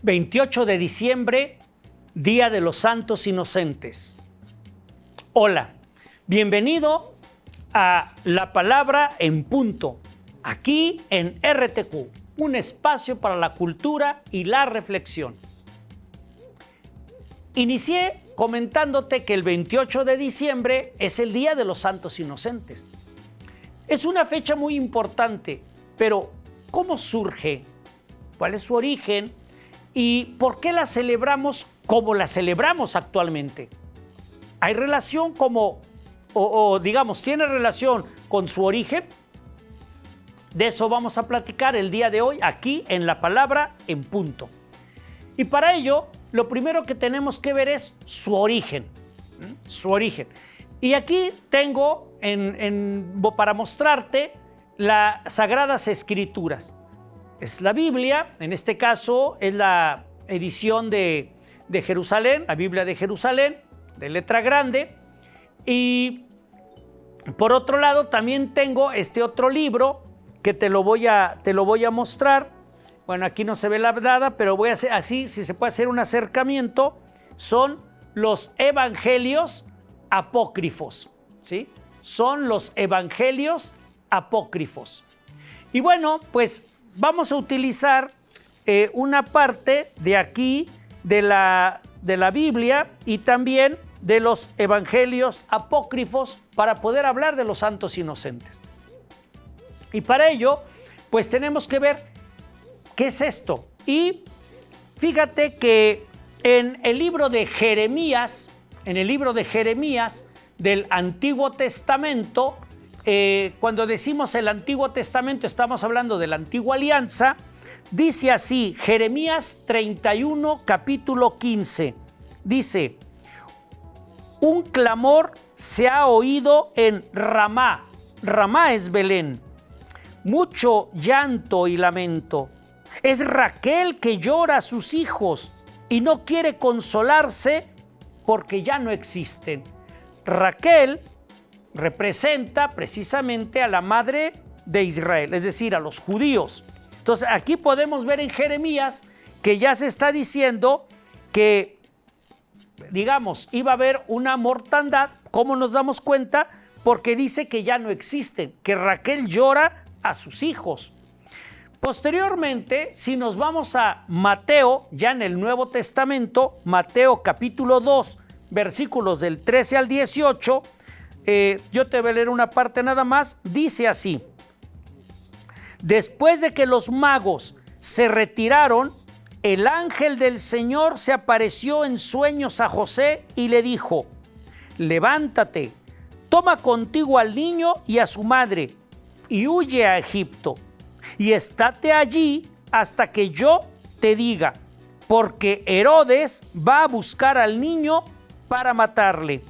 28 de diciembre, Día de los Santos Inocentes. Hola, bienvenido a La Palabra en Punto, aquí en RTQ, un espacio para la cultura y la reflexión. Inicié comentándote que el 28 de diciembre es el Día de los Santos Inocentes. Es una fecha muy importante, pero ¿cómo surge? ¿Cuál es su origen? ¿Y por qué la celebramos como la celebramos actualmente? ¿Hay relación tiene relación con su origen? De eso vamos a platicar el día de hoy aquí en La Palabra en Punto. Y para ello, lo primero que tenemos que ver es su origen. Su origen. Y aquí tengo para mostrarte las Sagradas Escrituras. Es la Biblia, en este caso es la edición de Jerusalén, la Biblia de Jerusalén, de letra grande. Y por otro lado también tengo este otro libro que te lo voy a mostrar. Bueno, aquí no se ve la dada, pero voy a hacer así, si se puede hacer un acercamiento. Son los evangelios apócrifos, ¿sí? Son los evangelios apócrifos. Y bueno, pues vamos a utilizar una parte de aquí de la Biblia y también de los evangelios apócrifos para poder hablar de los santos inocentes. Y para ello, pues tenemos que ver qué es esto. Y fíjate que en el libro de Jeremías, del Antiguo Testamento, cuando decimos el Antiguo Testamento estamos hablando de la Antigua Alianza. Dice así, Jeremías 31, capítulo 15, dice: un clamor se ha oído en Ramá. Ramá es Belén. Mucho llanto y lamento. Es Raquel que llora a sus hijos y no quiere consolarse porque ya no existen. Raquel representa precisamente a la madre de Israel, es decir, a los judíos. Entonces aquí podemos ver en Jeremías que ya se está diciendo que, iba a haber una mortandad. ¿Cómo nos damos cuenta? Porque dice que ya no existen, que Raquel llora a sus hijos. Posteriormente, si nos vamos a Mateo, ya en el Nuevo Testamento, Mateo capítulo 2, versículos del 13 al 18, yo te voy a leer una parte nada más, dice así: después de que los magos se retiraron, el ángel del Señor se apareció en sueños a José y le dijo: levántate, toma contigo al niño y a su madre y huye a Egipto, y estate allí hasta que yo te diga, porque Herodes va a buscar al niño para matarle.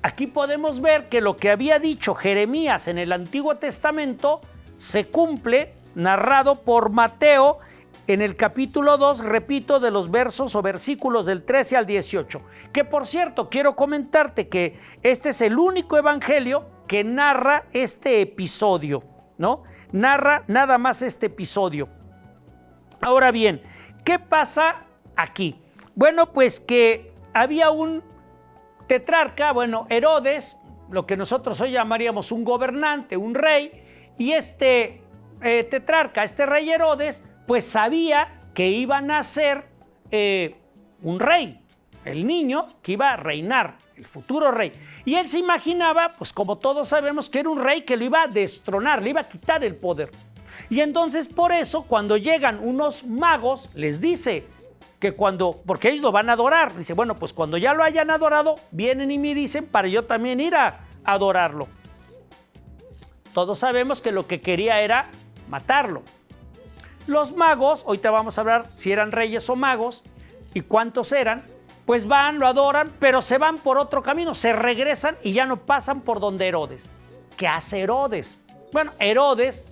Aquí podemos ver que lo que había dicho Jeremías en el Antiguo Testamento se cumple, narrado por Mateo en el capítulo 2, repito, de los versos o versículos del 13 al 18. Que por cierto, quiero comentarte que este es el único evangelio que narra este episodio, ¿no? Narra nada más este episodio. Ahora bien, ¿qué pasa aquí? Bueno, pues que había un tetrarca, Herodes, lo que nosotros hoy llamaríamos un gobernante, un rey, y este tetrarca, este rey Herodes, pues sabía que iba a nacer un rey, el niño que iba a reinar, el futuro rey. Y él se imaginaba, pues como todos sabemos, que era un rey que lo iba a destronar, le iba a quitar el poder. Y entonces por eso cuando llegan unos magos, les dice que porque ellos lo van a adorar, dice, bueno, pues cuando ya lo hayan adorado, vienen y me dicen para yo también ir a adorarlo. Todos sabemos que lo que quería era matarlo. Los magos, ahorita vamos a hablar si eran reyes o magos y cuántos eran, pues van, lo adoran, pero se van por otro camino, se regresan y ya no pasan por donde Herodes. ¿Qué hace Herodes? Bueno, Herodes,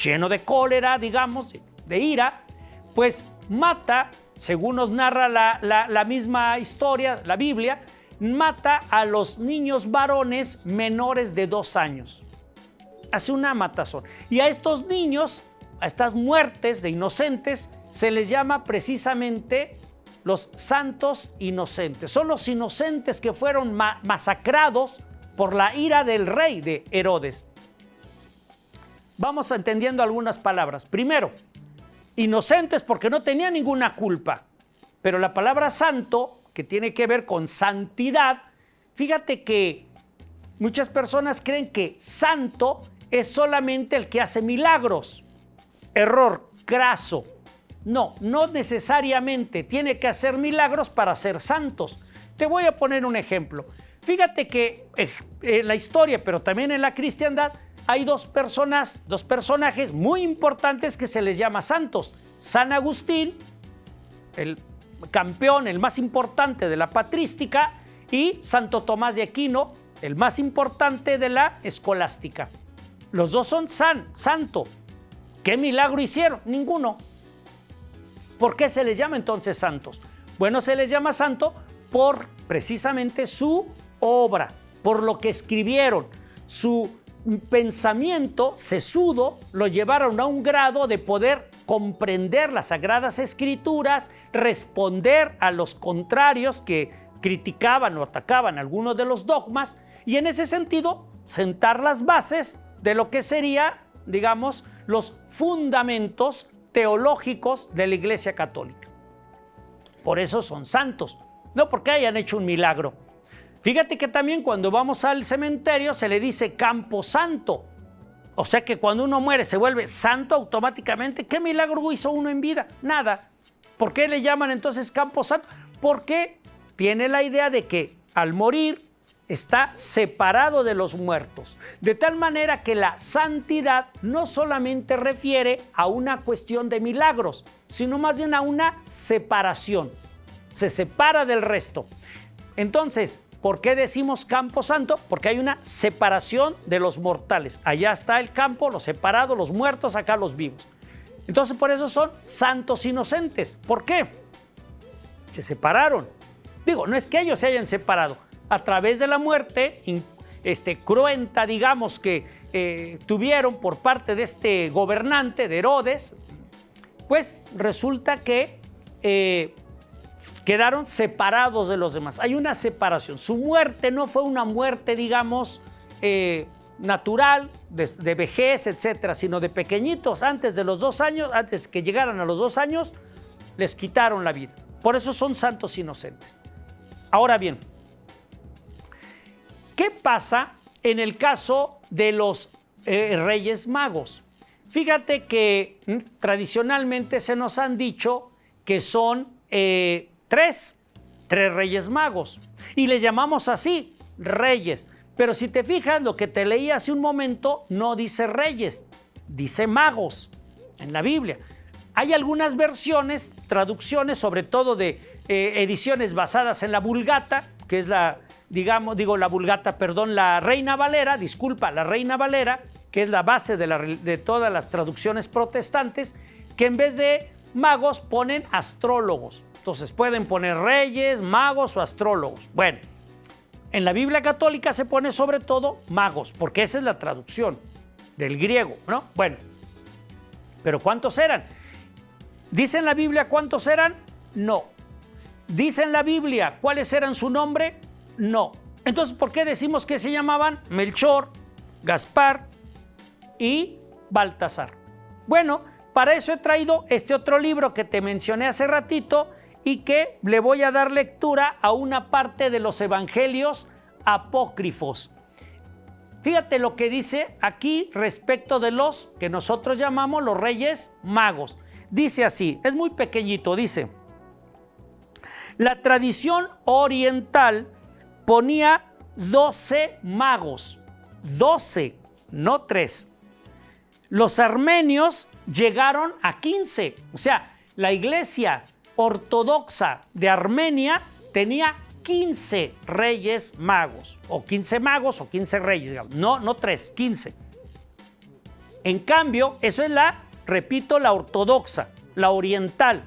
lleno de cólera, de ira, pues mata, según nos narra la misma historia, la Biblia, mata a los niños varones menores de 2 años. Hace una matazón. Y a estos niños, a estas muertes de inocentes, se les llama precisamente los santos inocentes. Son los inocentes que fueron masacrados por la ira del rey de Herodes. Vamos entendiendo algunas palabras. Primero, inocentes porque no tenían ninguna culpa. Pero la palabra santo, que tiene que ver con santidad, fíjate que muchas personas creen que santo es solamente el que hace milagros. Error craso. No, no necesariamente tiene que hacer milagros para ser santos. Te voy a poner un ejemplo. Fíjate que en la historia, pero también en la cristiandad, hay dos personajes muy importantes que se les llama santos. San Agustín, el campeón, el más importante de la patrística, y Santo Tomás de Aquino, el más importante de la escolástica. Los dos son santo. ¿Qué milagro hicieron? Ninguno. ¿Por qué se les llama entonces santos? Bueno, se les llama santo por precisamente su obra, por lo que escribieron. Su pensamiento sesudo lo llevaron a un grado de poder comprender las Sagradas Escrituras, responder a los contrarios que criticaban o atacaban algunos de los dogmas, y en ese sentido sentar las bases de lo que sería, digamos, los fundamentos teológicos de la Iglesia Católica. Por eso son santos, no porque hayan hecho un milagro. Fíjate que también cuando vamos al cementerio se le dice campo santo. O sea que cuando uno muere se vuelve santo automáticamente. ¿Qué milagro hizo uno en vida? Nada. ¿Por qué le llaman entonces campo santo? Porque tiene la idea de que al morir está separado de los muertos. De tal manera que la santidad no solamente refiere a una cuestión de milagros, sino más bien a una separación. Se separa del resto. Entonces, ¿por qué decimos campo santo? Porque hay una separación de los mortales. Allá está el campo, los separados, los muertos, acá los vivos. Entonces por eso son santos inocentes. ¿Por qué? Se separaron. Digo, no es que ellos se hayan separado. A través de la muerte cruenta, digamos, que tuvieron por parte de este gobernante de Herodes, pues resulta que quedaron separados de los demás. Hay una separación. Su muerte no fue una muerte, digamos, natural, de vejez, etcétera, sino de pequeñitos, antes de los 2 años, antes que llegaran a los 2 años, les quitaron la vida. Por eso son santos inocentes. Ahora bien, ¿qué pasa en el caso de los Reyes Magos? Fíjate que tradicionalmente se nos han dicho que son tres Reyes Magos, y les llamamos así, reyes. Pero si te fijas, lo que te leí hace un momento no dice reyes, dice magos en la Biblia. Hay algunas versiones, traducciones, sobre todo de ediciones basadas en la Vulgata, que es la Reina Valera, la Reina Valera, que es la base de todas las traducciones protestantes, que en vez de magos ponen astrólogos. Entonces pueden poner reyes, magos o astrólogos. Bueno, en la Biblia católica se pone sobre todo magos, porque esa es la traducción del griego, ¿no? Bueno, pero ¿cuántos eran? ¿Dice en la Biblia cuántos eran? No. ¿Dice en la Biblia cuáles eran su nombre? No. Entonces, ¿por qué decimos que se llamaban Melchor, Gaspar y Baltasar? Bueno, para eso he traído este otro libro que te mencioné hace ratito y que le voy a dar lectura a una parte de los evangelios apócrifos. Fíjate lo que dice aquí respecto de los que nosotros llamamos los Reyes Magos. Dice así, es muy pequeñito, dice: la tradición oriental ponía 12 magos, 12, no 3. Los armenios llegaron a 15, o sea, la iglesia ortodoxa de Armenia tenía 15 reyes magos, o 15 magos o 15 reyes, digamos. No 3, 15. En cambio, eso es repito, la ortodoxa, la oriental,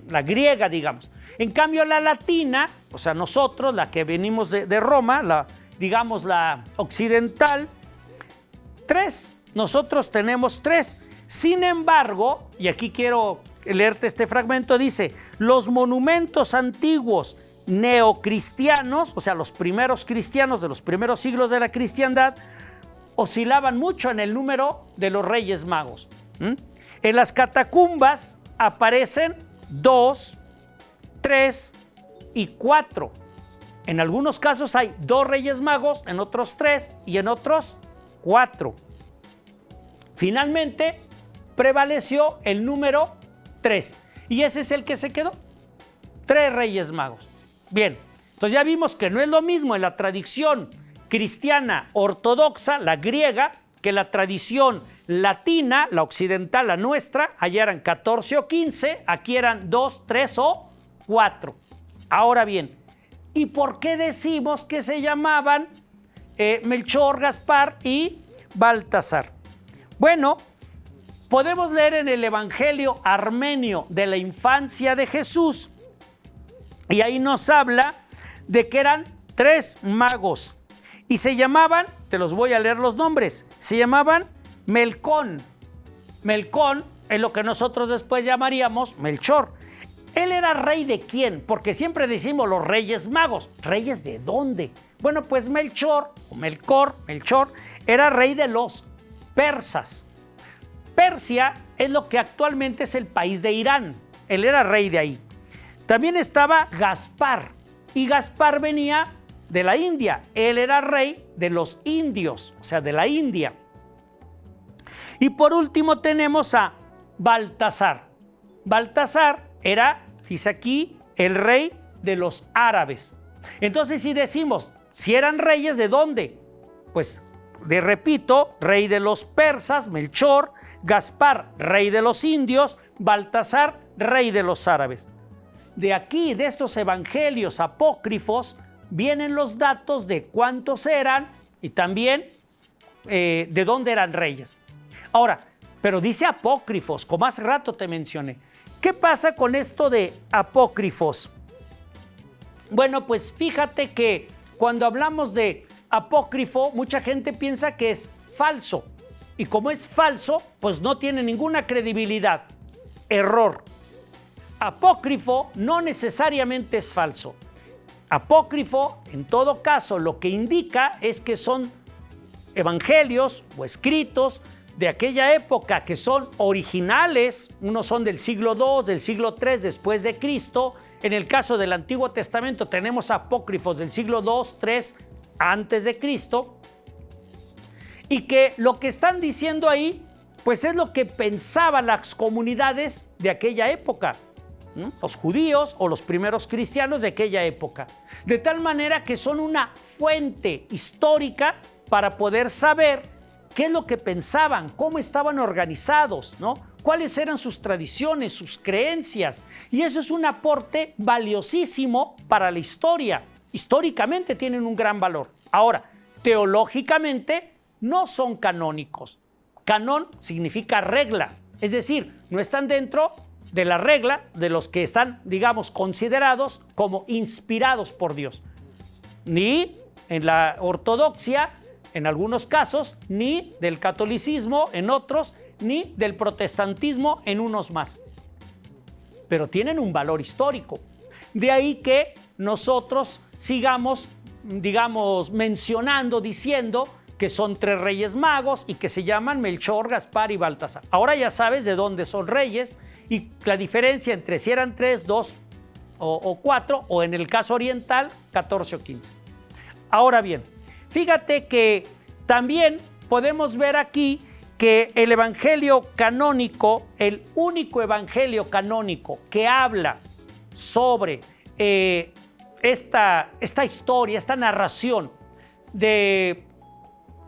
la griega, digamos. En cambio, la latina, o sea, nosotros, la que venimos de Roma, la occidental, 3. Nosotros tenemos 3. Sin embargo, y aquí quiero leerte este fragmento. Dice: los monumentos antiguos neocristianos, o sea, los primeros cristianos de los primeros siglos de la cristiandad, oscilaban mucho en el número de los Reyes Magos. En las catacumbas aparecen 2, 3 y 4. En algunos casos hay 2 Reyes Magos, en otros 3 y en otros 4. Finalmente prevaleció el número 3 y ese es el que se quedó. 3 Reyes Magos. Bien, entonces ya vimos que no es lo mismo en la tradición cristiana ortodoxa, la griega, que la tradición latina, la occidental, la nuestra. Allá eran 14 o 15, aquí eran 2, 3 o 4. Ahora bien, ¿y por qué decimos que se llamaban Melchor, Gaspar y Baltasar? Bueno, podemos leer en el Evangelio armenio de la infancia de Jesús y ahí nos habla de que eran 3 magos y se llamaban, te los voy a leer los nombres, se llamaban Melcón. Melcón es lo que nosotros después llamaríamos Melchor. ¿Él era rey de quién? Porque siempre decimos los Reyes Magos. ¿Reyes de dónde? Bueno, pues Melchor, o Melchor, era rey de los persas. Persia es lo que actualmente es el país de Irán. Él era rey de ahí. También estaba Gaspar, y Gaspar venía de la India. Él era rey de los indios, o sea, de la India. Y por último tenemos a Baltasar. Baltasar era, dice aquí, el rey de los árabes. Entonces, si decimos, si eran reyes, ¿de dónde? Pues, repito, rey de los persas, Melchor; Gaspar, rey de los indios; Baltasar, rey de los árabes. De aquí, de estos evangelios apócrifos, vienen los datos de cuántos eran y también de dónde eran reyes. Ahora, pero dice apócrifos, como hace rato te mencioné. ¿Qué pasa con esto de apócrifos? Bueno, pues fíjate que cuando hablamos de apócrifo, mucha gente piensa que es falso. Y como es falso, pues no tiene ninguna credibilidad. Error. Apócrifo no necesariamente es falso. Apócrifo, en todo caso, lo que indica es que son evangelios o escritos de aquella época que son originales. Unos son del siglo II, del siglo III después de Cristo. En el caso del Antiguo Testamento tenemos apócrifos del siglo II, III antes de Cristo. Y que lo que están diciendo ahí, pues es lo que pensaban las comunidades de aquella época, los judíos o los primeros cristianos de aquella época. De tal manera que son una fuente histórica para poder saber qué es lo que pensaban, cómo estaban organizados, ¿no? Cuáles eran sus tradiciones, sus creencias. Y eso es un aporte valiosísimo para la historia. Históricamente tienen un gran valor. Ahora, teológicamente no son canónicos. Canón significa regla, es decir, no están dentro de la regla de los que están, digamos, considerados como inspirados por Dios. Ni en la ortodoxia, en algunos casos, ni del catolicismo en otros, ni del protestantismo en unos más. Pero tienen un valor histórico. De ahí que nosotros sigamos, digamos, mencionando, diciendo que son 3 reyes magos y que se llaman Melchor, Gaspar y Baltasar. Ahora ya sabes de dónde son reyes y la diferencia entre si eran 3, 2 o 4, o en el caso oriental, 14 o 15. Ahora bien, fíjate que también podemos ver aquí que el evangelio canónico, el único evangelio canónico que habla sobre esta historia, esta narración de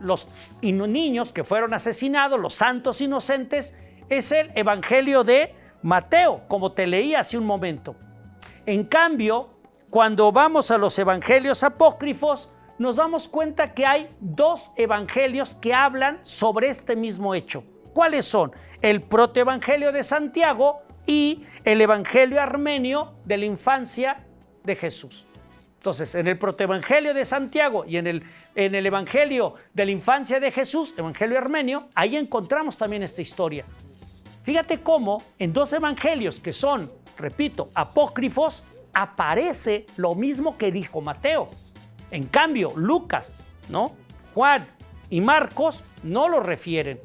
los niños que fueron asesinados, los santos inocentes, es el evangelio de Mateo, como te leí hace un momento. En cambio, cuando vamos a los evangelios apócrifos, nos damos cuenta que hay 2 evangelios que hablan sobre este mismo hecho. ¿Cuáles son? El protoevangelio de Santiago y el evangelio armenio de la infancia de Jesús. Entonces, en el protoevangelio de Santiago y en el evangelio de la infancia de Jesús, evangelio armenio, ahí encontramos también esta historia. Fíjate cómo en dos evangelios que son, repito, apócrifos, aparece lo mismo que dijo Mateo. En cambio, Lucas, ¿no?, Juan y Marcos no lo refieren.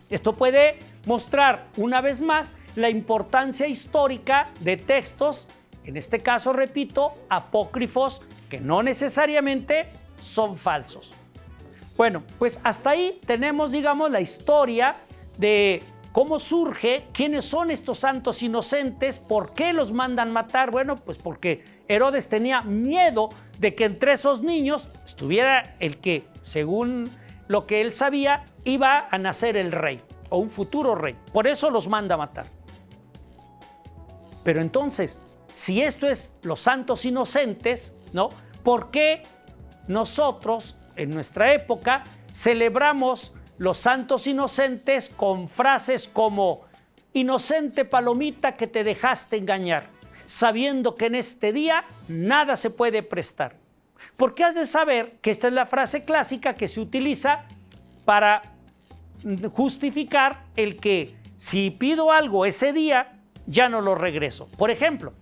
Esto puede mostrar una vez más la importancia histórica de textos, en este caso, repito, apócrifos, que no necesariamente son falsos. Bueno, pues hasta ahí tenemos, digamos, la historia de cómo surge, quiénes son estos santos inocentes, por qué los mandan matar. Bueno, pues porque Herodes tenía miedo de que entre esos niños estuviera el que, según lo que él sabía, iba a nacer el rey o un futuro rey. Por eso los manda a matar. Pero entonces, si esto es los santos inocentes, ¿no?, ¿por qué nosotros en nuestra época celebramos los santos inocentes con frases como inocente palomita que te dejaste engañar, sabiendo que en este día nada se puede prestar? Porque has de saber que esta es la frase clásica que se utiliza para justificar el que si pido algo ese día, ya no lo regreso. Por ejemplo,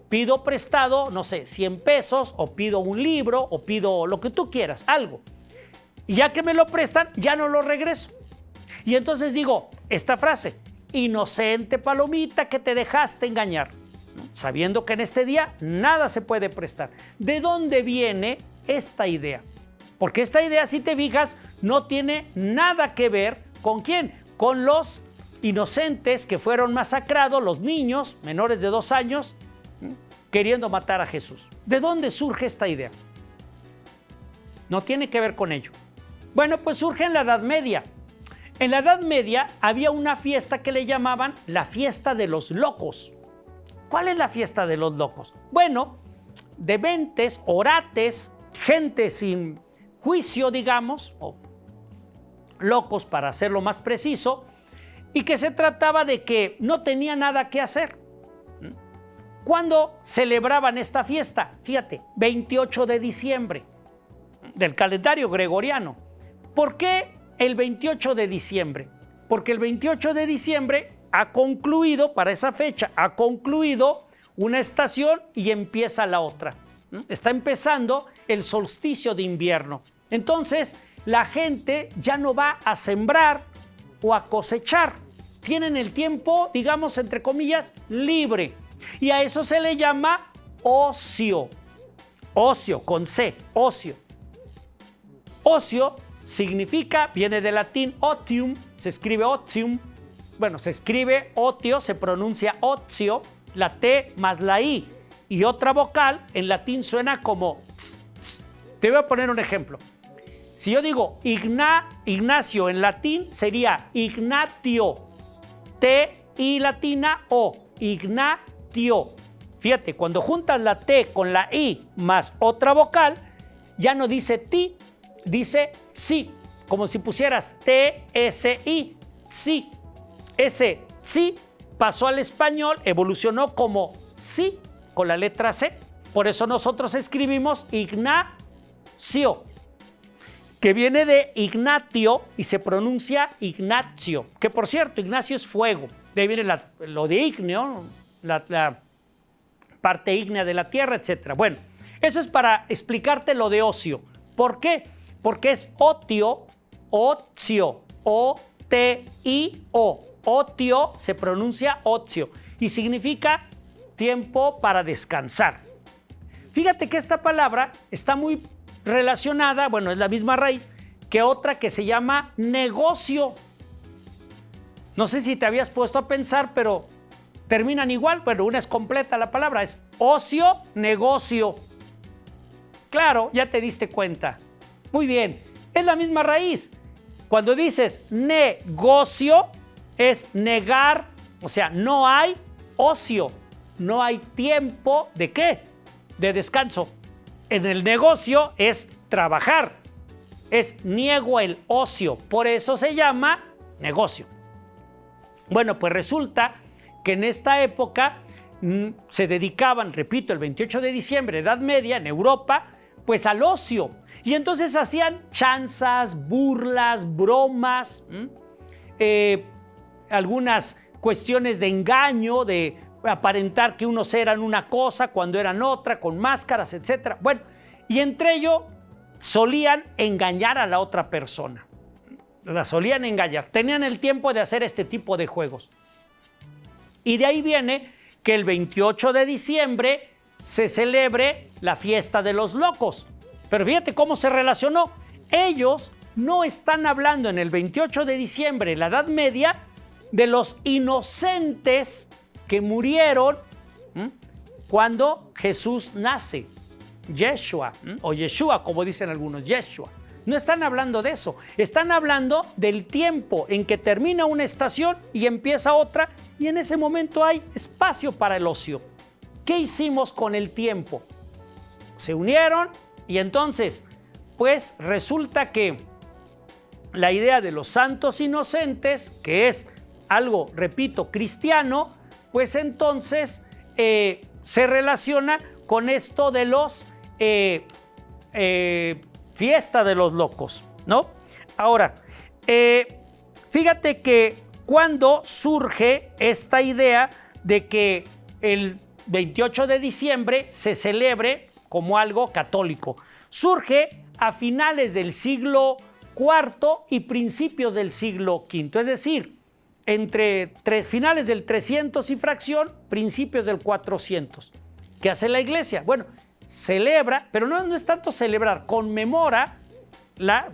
pido prestado, no sé, 100 pesos, o pido un libro, o pido lo que tú quieras, algo. Y ya que me lo prestan, ya no lo regreso. Y entonces digo esta frase, inocente palomita que te dejaste engañar, ¿no?, sabiendo que en este día nada se puede prestar. ¿De dónde viene esta idea? Porque esta idea, si te fijas, no tiene nada que ver ¿con quién? Con los inocentes que fueron masacrados, los niños menores de 2 años, queriendo matar a Jesús. ¿De dónde surge esta idea? No tiene que ver con ello. Bueno, pues surge en la Edad Media. En la Edad Media había una fiesta que le llamaban la fiesta de los locos. ¿Cuál es la fiesta de los locos? Bueno, dementes, orates, gente sin juicio, digamos, o locos para hacerlo más preciso, y que se trataba de que no tenía nada que hacer. ¿Cuándo celebraban esta fiesta? Fíjate, 28 de diciembre del calendario gregoriano. ¿Por qué el 28 de diciembre? Porque el 28 de diciembre ha concluido, para esa fecha, ha concluido una estación y empieza la otra. Está empezando el solsticio de invierno. Entonces, la gente ya no va a sembrar o a cosechar. Tienen el tiempo, digamos, entre comillas, libre. Y a eso se le llama ocio. Ocio, con C, ocio. Ocio significa, viene del latín otium, se escribe otium. Bueno, se escribe otio, se pronuncia ozio, la T más la I y otra vocal en latín suena como tss, tss. Te voy a poner un ejemplo. Si yo digo Ignacio en latín sería Ignatio, T y latina O, Ignatio. Fíjate, cuando juntas la T con la I más otra vocal, ya no dice ti, dice sí, como si pusieras T-S-I, sí. Ese sí pasó al español, evolucionó como sí, con la letra C. Por eso nosotros escribimos Ignacio, que viene de Ignatio y se pronuncia Ignacio, que por cierto, Ignacio es fuego. De ahí viene lo de ígneo, la parte ígnea de la tierra, etc. Bueno, eso es para explicarte lo de ocio. ¿Por qué? Porque es otio, ocio, O-T-I-O. Otio se pronuncia ocio y significa tiempo para descansar. Fíjate que esta palabra está muy relacionada, bueno, es la misma raíz que otra que se llama negocio. No sé si te habías puesto a pensar, pero terminan igual, pero una es completa la palabra, es ocio, negocio. Claro, ya te diste cuenta. Muy bien, es la misma raíz. Cuando dices negocio, es negar, o sea, no hay ocio, no hay tiempo ¿de qué? De descanso. En el negocio es trabajar, es niego el ocio, por eso se llama negocio. Bueno, pues resulta que en esta época se dedicaban, repito, el 28 de diciembre, Edad Media, en Europa, pues al ocio. Y entonces hacían chanzas, burlas, bromas, algunas cuestiones de engaño, de aparentar que unos eran una cosa cuando eran otra, con máscaras, etc. Bueno, y entre ello solían engañar a la otra persona. La solían engañar. Tenían el tiempo de hacer este tipo de juegos. Y de ahí viene que el 28 de diciembre se celebre la fiesta de los locos. Pero fíjate cómo se relacionó. Ellos no están hablando en el 28 de diciembre, en la Edad Media, de los inocentes que murieron cuando Jesús nace. Yeshua, o Yeshua, como dicen algunos, Yeshua. No están hablando de eso. Están hablando del tiempo en que termina una estación y empieza otra, y en ese momento hay espacio para el ocio. ¿Qué hicimos con el tiempo? Se unieron y entonces, pues resulta que la idea de los santos inocentes, que es algo, repito, cristiano, pues entonces se relaciona con esto de los fiesta de los locos, ¿no? Ahora, fíjate que cuando surge esta idea de que el 28 de diciembre se celebre como algo católico, surge a finales del siglo IV y principios del siglo V, es decir, entre finales del 300 y fracción, principios del 400. ¿Qué hace la iglesia? Bueno, celebra, pero no es tanto celebrar, conmemora,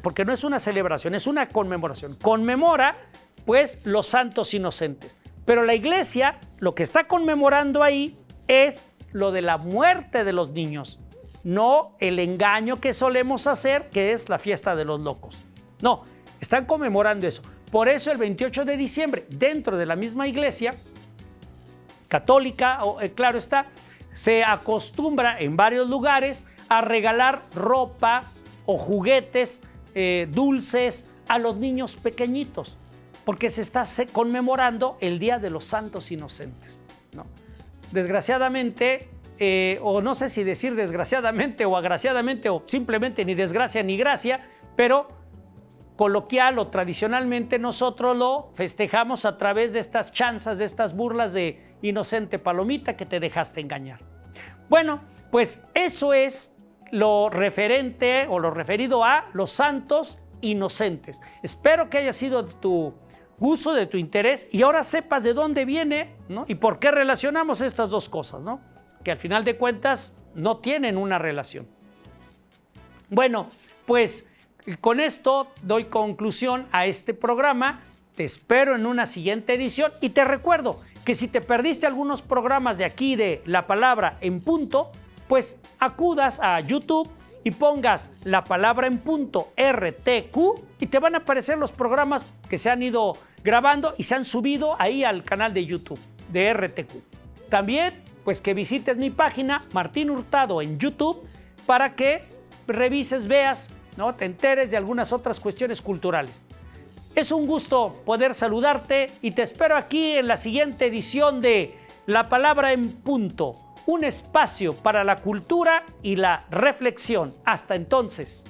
porque no es una celebración, es una conmemoración. Conmemora, pues, los santos inocentes. Pero la iglesia, lo que está conmemorando ahí es lo de la muerte de los niños, no el engaño que solemos hacer, que es la fiesta de los locos. No, están conmemorando eso. Por eso el 28 de diciembre, dentro de la misma iglesia católica, claro está, se acostumbra en varios lugares a regalar ropa o juguetes, dulces a los niños pequeñitos, porque se está conmemorando el Día de los Santos Inocentes, ¿no? Desgraciadamente, o no sé si decir desgraciadamente o agraciadamente o simplemente ni desgracia ni gracia, pero coloquial o tradicionalmente nosotros lo festejamos a través de estas chanzas, de estas burlas de inocente palomita que te dejaste engañar. Bueno, pues eso es lo referente o lo referido a los santos inocentes. Espero que haya sido de tu gusto, de tu interés, y ahora sepas de dónde viene, ¿no? Y por qué relacionamos estas dos cosas, ¿no? Que al final de cuentas no tienen una relación. Bueno, pues con esto doy conclusión a este programa. Te espero en una siguiente edición y te recuerdo que si te perdiste algunos programas de aquí de La Palabra en Punto, pues acudas a YouTube y pongas La Palabra en Punto RTQ y te van a aparecer los programas que se han ido grabando y se han subido ahí al canal de YouTube de RTQ. También, pues que visites mi página Martín Hurtado en YouTube para que revises, veas, ¿no? Te enteres de algunas otras cuestiones culturales. Es un gusto poder saludarte y te espero aquí en la siguiente edición de La Palabra en Punto, un espacio para la cultura y la reflexión. Hasta entonces.